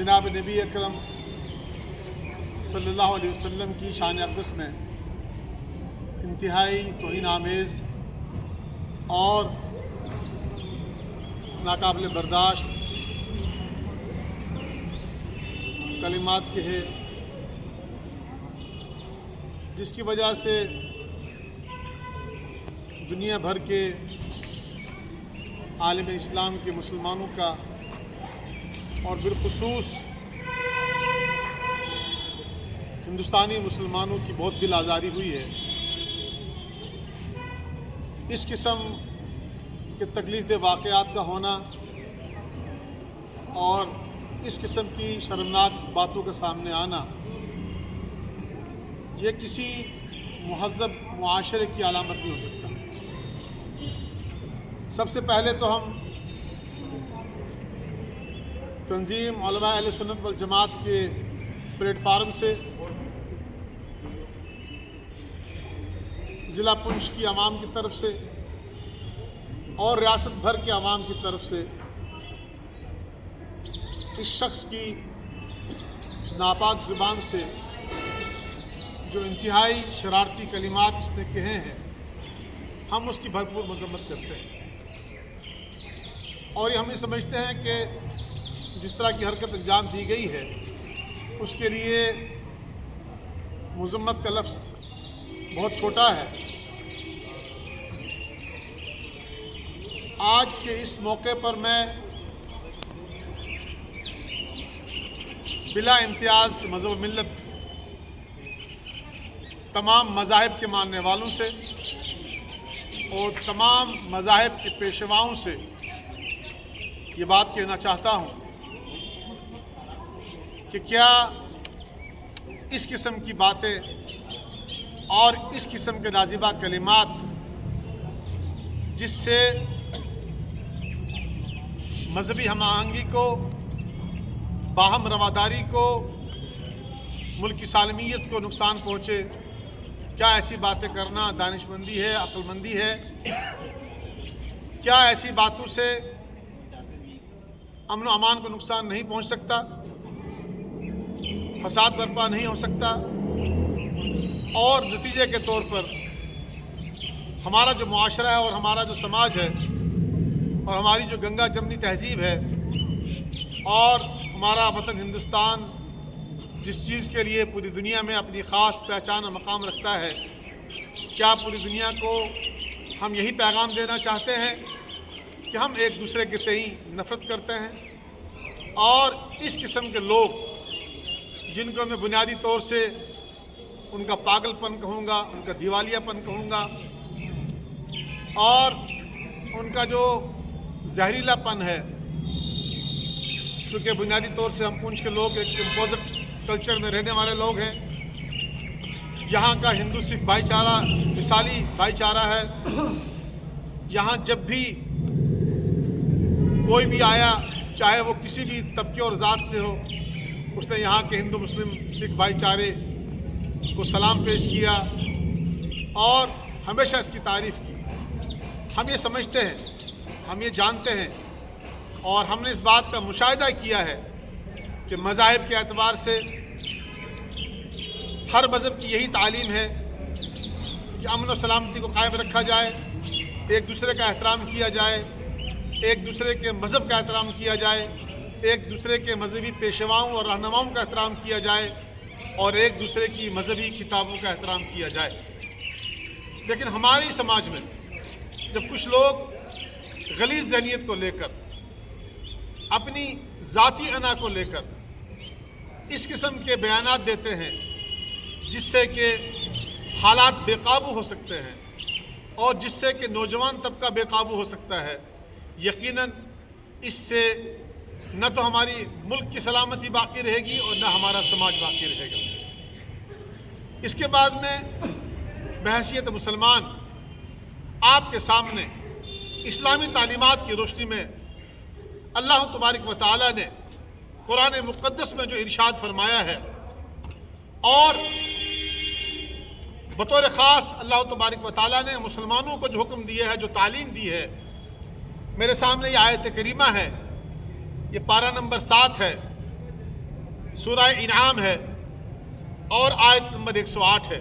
जनाब नबी अकरम सल्लल्लाहु अलैहि वसल्लम की शान अक़दस में इंतहाई तौहीन आमेज़ और नाकाबिल बर्दाश्त कलिमात के हैं, जिसकी वजह से दुनिया भर के आलम इस्लाम के मुसलमानों का और बिलखुसूस हिंदुस्तानी मुसलमानों की बहुत दिल आज़ारी हुई है। इस किस्म के तकलीफ़ वाक़यात का होना और इस किस्म की शर्मनाक बातों के सामने आना, ये किसी मुहज़्ज़ब मुआशरे की अलामत नहीं हो सकता। सबसे पहले तो हम तंजीम उलमा अहले सुन्नत वल जमात के प्लेटफार्म से ज़िला पुंछ की आवाम की तरफ से और रियासत भर के आवाम की तरफ से इस शख्स की नापाक ज़ुबान से जो इंतहाई शरारती कलिमात इसने कहे हैं, हम उसकी भरपूर मज़म्मत करते हैं। और ये हम ये समझते हैं कि जिस तरह की हरकत अंजाम दी गई है, उसके लिए मज़म्मत का लफ्ज़ बहुत छोटा है। आज के इस मौके पर मैं बिला इम्तियाज़ मज़हब मिल्लत तमाम मज़ाहिब के मानने वालों से और तमाम मज़ाहिब के पेशवाओं से ये बात कहना चाहता हूँ कि क्या इस किस्म की बातें और इस किस्म के नाजिबा कलिमात, जिससे मजहबी हम-आहंगी को, बाहम रवादारी को, मुल्क की सालमियत को नुकसान पहुँचे, क्या ऐसी बातें करना दानिशमंदी है, अक्लमंदी है? क्या ऐसी बातों से अमन व अमान को नुकसान नहीं पहुँच सकता, फसाद बर्पा नहीं हो सकता और नतीजे के तौर पर हमारा जो मुआशरा है और हमारा जो समाज है और हमारी जो गंगा जमनी तहजीब है और हमारा वतन हिंदुस्तान जिस चीज़ के लिए पूरी दुनिया में अपनी ख़ास पहचान और मकाम रखता है, क्या पूरी दुनिया को हम यही पैगाम देना चाहते हैं कि हम एक दूसरे के तई नफ़रत करते हैं? और इस किस्म के लोग, जिनको मैं बुनियादी तौर से उनका पागलपन कहूँगा, उनका दिवालियापन कहूँगा और उनका जो जहरीलापन है, चूँकि बुनियादी तौर से हम पुंछ के लोग एक कंपोजिट कल्चर में रहने वाले लोग हैं, यहाँ का हिंदू सिख भाईचारा मिसाली भाईचारा है। यहाँ जब भी कोई भी आया, चाहे वो किसी भी तबके और ज़ात से हो, उसने यहाँ के हिंदू मुस्लिम सिख भाईचारे को सलाम पेश किया और हमेशा इसकी तारीफ़ की। हम ये समझते हैं, हम ये जानते हैं और हमने इस बात का मुशाहिदा किया है कि मज़ाहिब के एतबार से हर मज़हब की यही तालीम है कि अमन व सलामती को कायम रखा जाए, एक दूसरे का एहतराम किया जाए, एक दूसरे के मज़हब का एहतराम किया जाए, एक दूसरे के मजहबी पेशवाओं और रहनुमाओं का एहतराम किया जाए और एक दूसरे की मजहबी किताबों का एहतराम किया जाए। लेकिन हमारे समाज में जब कुछ लोग गलीज़ ज़हनियत को लेकर, अपनी ज़ाती अना को लेकर इस किस्म के बयानात देते हैं, जिससे कि हालात बेकाबू हो सकते हैं और जिससे कि नौजवान तबका बेकाबू हो सकता है, यकीनन इससे न तो हमारी मुल्क की सलामती बाकी रहेगी और न हमारा समाज बाकी रहेगा। इसके बाद में बहैसियत मुसलमान आपके सामने इस्लामी तालीमात की रोशनी में अल्लाह तबारक व तआला ने कुरान मुक़द्दस में जो इरशाद फरमाया है और बतौर ख़ास अल्लाह तबारक व तआला ने मुसलमानों को जो हुक्म दिया है, जो तालीम दी है, मेरे सामने ये आयत करीमा है, ये पारा नंबर 7 है سورہ انعام ہے اور آیت نمبر 108 ہے،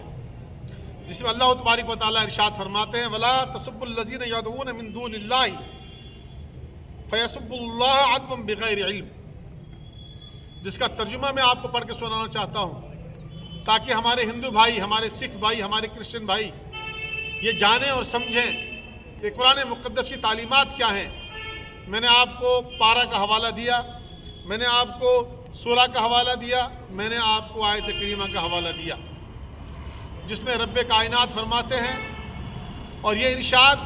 جس میں اللہ تبارک و تعالیٰ ارشاد فرماتے ہیں وَلَا تَسُبُّوا الَّذِينَ يَدْعُونَ مِن دُونِ اللَّهِ فَيَسُبُّوا اللَّهَ عَدْوًا بِغَيْرِ عِلْمٍ، جس کا ترجمہ میں آپ کو پڑھ کے سنانا چاہتا ہوں تاکہ ہمارے ہندو بھائی، ہمارے سکھ بھائی، ہمارے کرسچن بھائی یہ جانیں اور سمجھیں کہ قرآن مقدس کی تعلیمات کیا ہیں۔ میں نے آپ کو پارہ کا حوالہ دیا، میں نے آپ کو سورہ کا حوالہ دیا، میں نے آپ کو آیت کریمہ کا حوالہ دیا، جس میں رب کائنات فرماتے ہیں، اور یہ ارشاد،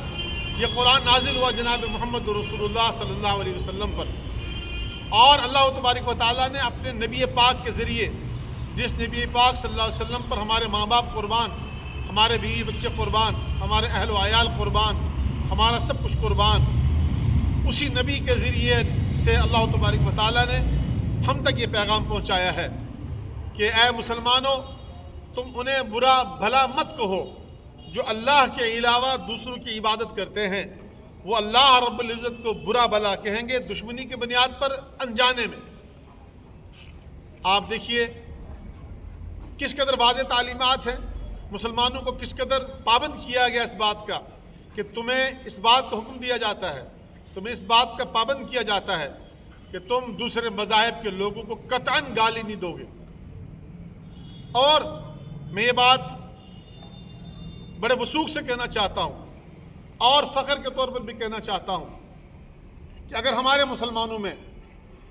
یہ قرآن نازل ہوا جناب محمد رسول اللہ صلی اللہ علیہ وسلم پر، اور اللہ تبارک و تعالیٰ نے اپنے نبی پاک کے ذریعے، جس نبی پاک صلی اللہ علیہ وسلم پر ہمارے ماں باپ قربان، ہمارے بیوی بچے قربان، ہمارے اہل و عیال قربان، ہمارا سب کچھ قربان، اسی نبی کے ذریعے سے اللہ تبارک و تعالیٰ نے ہم تک یہ پیغام پہنچایا ہے کہ اے مسلمانوں، تم انہیں برا بھلا مت کہو جو اللہ کے علاوہ دوسروں کی عبادت کرتے ہیں، وہ اللہ رب العزت کو برا بھلا کہیں گے دشمنی کی بنیاد پر انجانے میں۔ آپ دیکھیے کس قدر واضح تعلیمات ہیں، مسلمانوں کو کس قدر پابند کیا گیا اس بات کا کہ تمہیں اس بات کا حکم دیا جاتا ہے، تمہیں اس بات کا پابند کیا جاتا ہے کہ تم دوسرے مذاہب کے لوگوں کو قطعاً گالی نہیں دو گے۔ اور میں یہ بات بڑے وثوق سے کہنا چاہتا ہوں اور فخر کے طور پر بھی کہنا چاہتا ہوں کہ اگر ہمارے مسلمانوں میں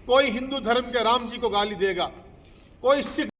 کوئی ہندو دھرم کے رام جی کو گالی دے گا، کوئی سکھ